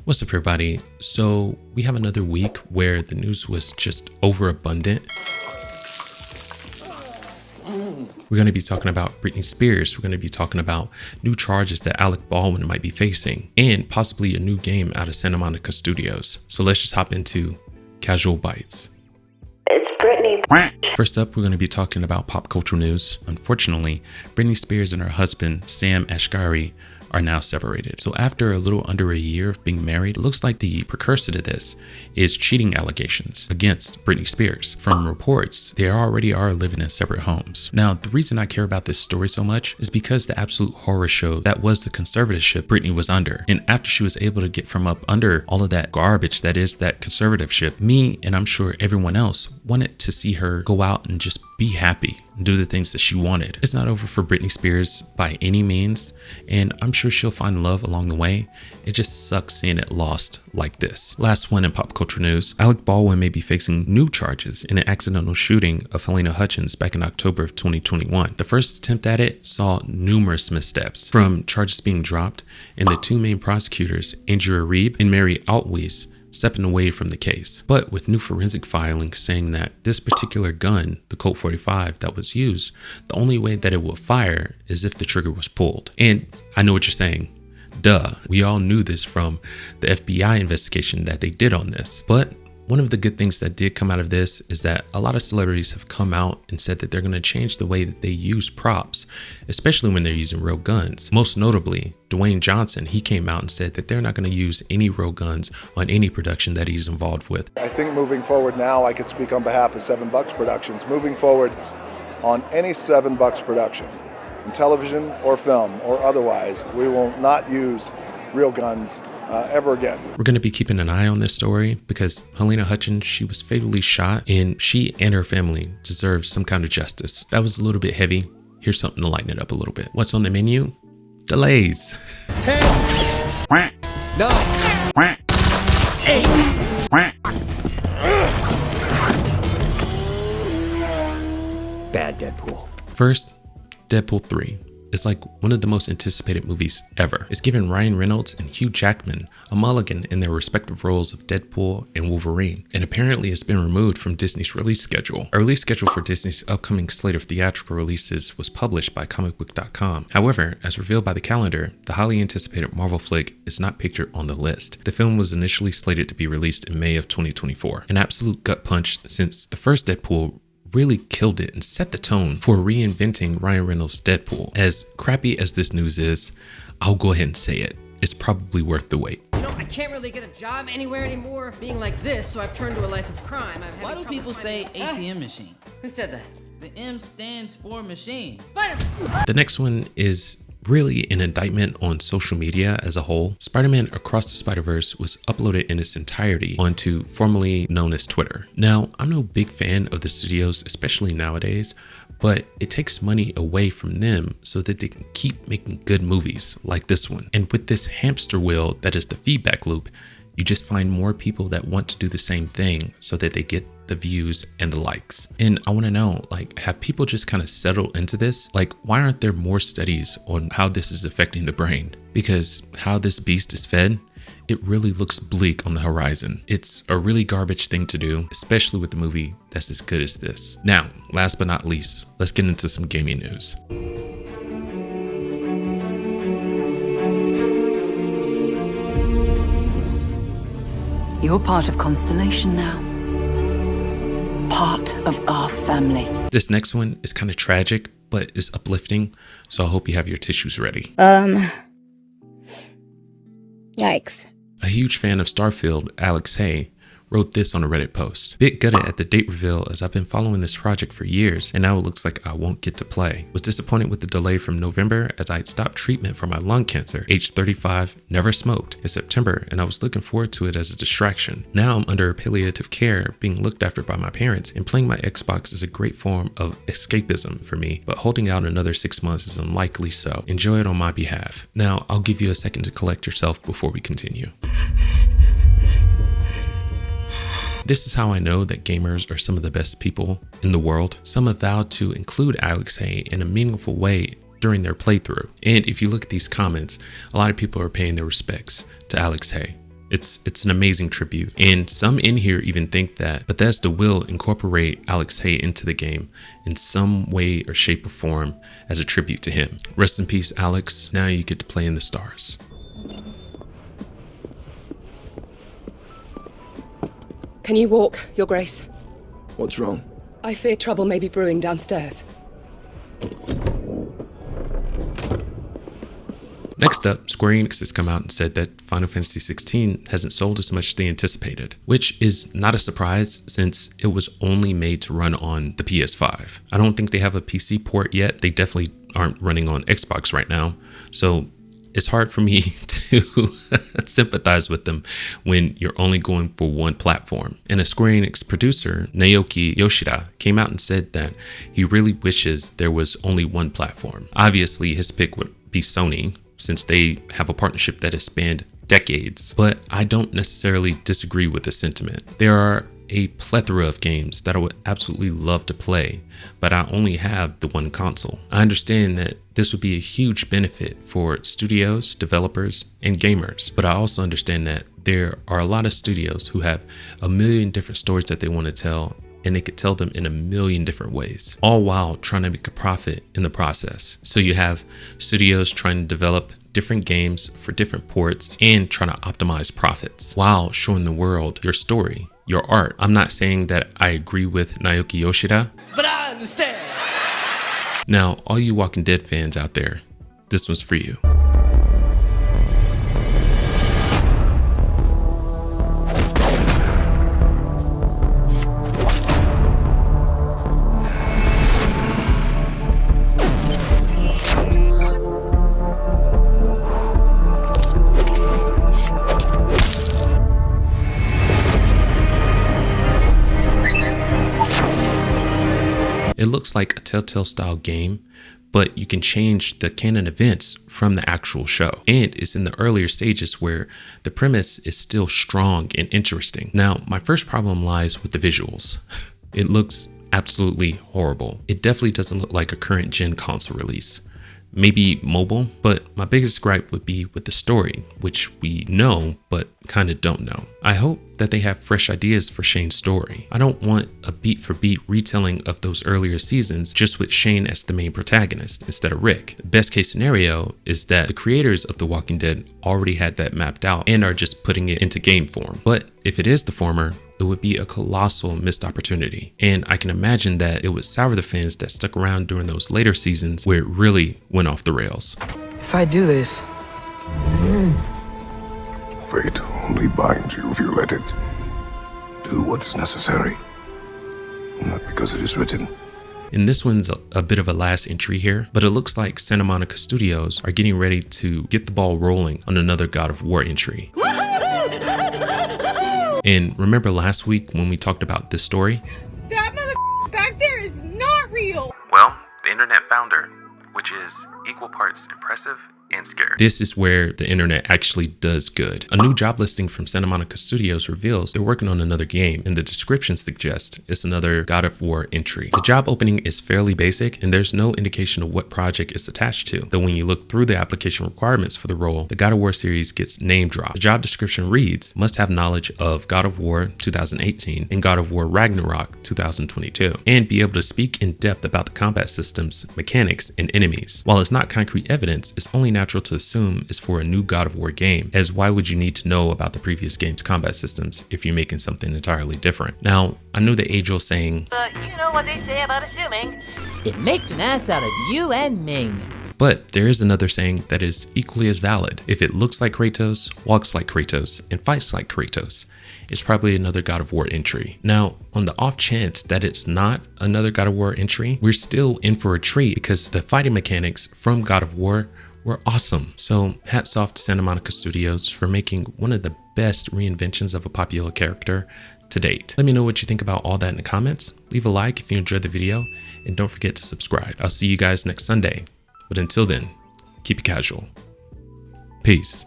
What's up, everybody? So we have another week where the news was just overabundant. We're going to be talking about Britney Spears. We're going to be talking about new charges that Alec Baldwin might be facing and possibly a new game out of Santa Monica Studios. So let's just hop into Casual Bites. It's Britney. First up, we're going to be talking about pop culture news. Unfortunately, Britney Spears and her husband, Sam Asghari, are now separated. So after a little under a year of being married, it looks like the precursor to this is cheating allegations against Britney Spears. From reports, they already are living in separate homes. Now, the reason I care about this story so much is because the absolute horror show that was the conservatorship Britney was under. And after she was able to get from up under all of that garbage that is that conservatorship, me and I'm sure everyone else wanted to see her go out and just be happy and do the things that she wanted. It's not over for Britney Spears by any means, and I'm sure she'll find love along the way. It just sucks seeing it lost like this. Last one in pop culture news, Alec Baldwin may be facing new charges in an accidental shooting of Helena Hutchins back in October of 2021. The first attempt at it saw numerous missteps, from charges being dropped and the two main prosecutors, Andrew Reeb and Mary Altwies, stepping away from the case. But with new forensic filings saying that this particular gun, the Colt 45 that was used, the only way that it will fire is if the trigger was pulled. And I know what you're saying. Duh. We all knew this from the FBI investigation that they did on this. But one of the good things that did come out of this is that a lot of celebrities have come out and said that they're going to change the way that they use props, especially when they're using real guns. Most notably, Dwayne Johnson, he came out and said that they're not going to use any real guns on any production that he's involved with. I think moving forward now, I could speak on behalf of Seven Bucks Productions, moving forward on any Seven Bucks production, in television or film or otherwise, we will not use real guns ever again. We're going to be keeping an eye on this story because Helena Hutchins, she was fatally shot, and she and her family deserve some kind of justice. That was a little bit heavy. Here's something to lighten it up a little bit. What's on the menu? Delays. 10, 9, 8. Bad Deadpool. First, Deadpool 3. It's like one of the most anticipated movies ever. It's given Ryan Reynolds and Hugh Jackman a mulligan in their respective roles of Deadpool and Wolverine. And apparently it's been removed from Disney's release schedule. A release schedule for Disney's upcoming slate of theatrical releases was published by comicbook.com. However, as revealed by the calendar, the highly anticipated Marvel flick is not pictured on the list. The film was initially slated to be released in May of 2024. An absolute gut punch, since the first Deadpool really killed it and set the tone for reinventing Ryan Reynolds' Deadpool. As crappy as this news is, I'll go ahead and say it. It's probably worth the wait. You know, I can't really get a job anywhere anymore being like this, so I've turned to a life of crime. Why do people say ATM machine? Who said that? The M stands for machine. Spider-Man! The next one is really an indictment on social media as a whole. Spider-Man Across the Spider-Verse was uploaded in its entirety onto formerly known as Twitter. Now, I'm no big fan of the studios, especially nowadays, but it takes money away from them so that they can keep making good movies like this one. And with this hamster wheel that is the feedback loop, you just find more people that want to do the same thing so that they get the views and the likes. And I want to know, like, have people just kind of settled into this? Like, why aren't there more studies on how this is affecting the brain? Because how this beast is fed, it really looks bleak on the horizon. It's a really garbage thing to do, especially with a movie that's as good as this. Now, last but not least, let's get into some gaming news. You're part of Constellation now. Part of our family. This next one is kind of tragic, but it's uplifting, so I hope you have your tissues ready. Yikes. A huge fan of Starfield, Alex Hay, wrote this on a Reddit post. Bit gutted at the date reveal, as I've been following this project for years and now it looks like I won't get to play. Was disappointed with the delay from November, as I had stopped treatment for my lung cancer, age 35, never smoked, in September, and I was looking forward to it as a distraction. Now I'm under palliative care, being looked after by my parents, and playing my Xbox is a great form of escapism for me, but holding out another 6 months is unlikely, so enjoy it on my behalf. Now I'll give you a second to collect yourself before we continue. This is how I know that gamers are some of the best people in the world. Some have vowed to include Alex Hay in a meaningful way during their playthrough. And if you look at these comments, a lot of people are paying their respects to Alex Hay. It's an amazing tribute, and some in here even think that Bethesda will incorporate Alex Hay into the game in some way or shape or form as a tribute to him. Rest in peace, Alex. Now you get to play in the stars. Can you walk, Your Grace? What's wrong? I fear trouble may be brewing downstairs. Next up, Square Enix has come out and said that Final Fantasy XVI hasn't sold as much as they anticipated, which is not a surprise since it was only made to run on the PS5. I don't think they have a PC port yet. They definitely aren't running on Xbox right now, so it's hard for me to sympathize with them when you're only going for one platform. And a Square Enix producer, Naoki Yoshida, came out and said that he really wishes there was only one platform. Obviously, his pick would be Sony, since they have a partnership that has spanned decades. But I don't necessarily disagree with the sentiment. There are a plethora of games that I would absolutely love to play, but I only have the one console. I understand that this would be a huge benefit for studios, developers, and gamers, but I also understand that there are a lot of studios who have a million different stories that they want to tell, and they could tell them in a million different ways, all while trying to make a profit in the process. So you have studios trying to develop different games for different ports and trying to optimize profits while showing the world your story, your art. I'm not saying that I agree with Naoki Yoshida, But I understand. Now, all you Walking Dead fans out there, this one's for you. It looks like a Telltale style game, but you can change the canon events from the actual show. And it's in the earlier stages where the premise is still strong and interesting. Now, my first problem lies with the visuals. It looks absolutely horrible. It definitely doesn't look like a current gen console release. Maybe mobile, but my biggest gripe would be with the story, which we know, but kind of don't know. I hope that they have fresh ideas for Shane's story. I don't want a beat for beat retelling of those earlier seasons just with Shane as the main protagonist instead of Rick. The best case scenario is that the creators of The Walking Dead already had that mapped out and are just putting it into game form. But if it is the former, it would be a colossal missed opportunity. And I can imagine that it would sour the fans that stuck around during those later seasons where it really went off the rails. If I do this... Fate only binds you if you let it. Do what is necessary, not because it is written. And this one's a bit of a last entry here, but it looks like Santa Monica Studios are getting ready to get the ball rolling on another God of War entry. And remember last week when we talked about this story? That mother back there is not real! Well, the internet found her, which is equal parts impressive and scared. This is where the internet actually does good. A new job listing from Santa Monica Studios reveals they're working on another game, and the description suggests it's another God of War entry. The job opening is fairly basic, and there's no indication of what project it's attached to, though when you look through the application requirements for the role, the God of War series gets name dropped. The job description reads, must have knowledge of God of War 2018 and God of War Ragnarok 2022, and be able to speak in depth about the combat systems, mechanics, and enemies. While it's not concrete evidence, it's only natural to assume is for a new God of War game, as why would you need to know about the previous game's combat systems if you're making something entirely different? Now, I know the age-old saying, you know what they say about assuming. It makes an ass out of you and Ming. But there is another saying that is equally as valid. If it looks like Kratos, walks like Kratos, and fights like Kratos, it's probably another God of War entry. Now, on the off chance that it's not another God of War entry, we're still in for a treat because the fighting mechanics from God of War were awesome. So hats off to Santa Monica Studios for making one of the best reinventions of a popular character to date. Let me know what you think about all that in the comments. Leave a like if you enjoyed the video, and don't forget to subscribe. I'll see you guys next Sunday. But until then, keep it casual. Peace.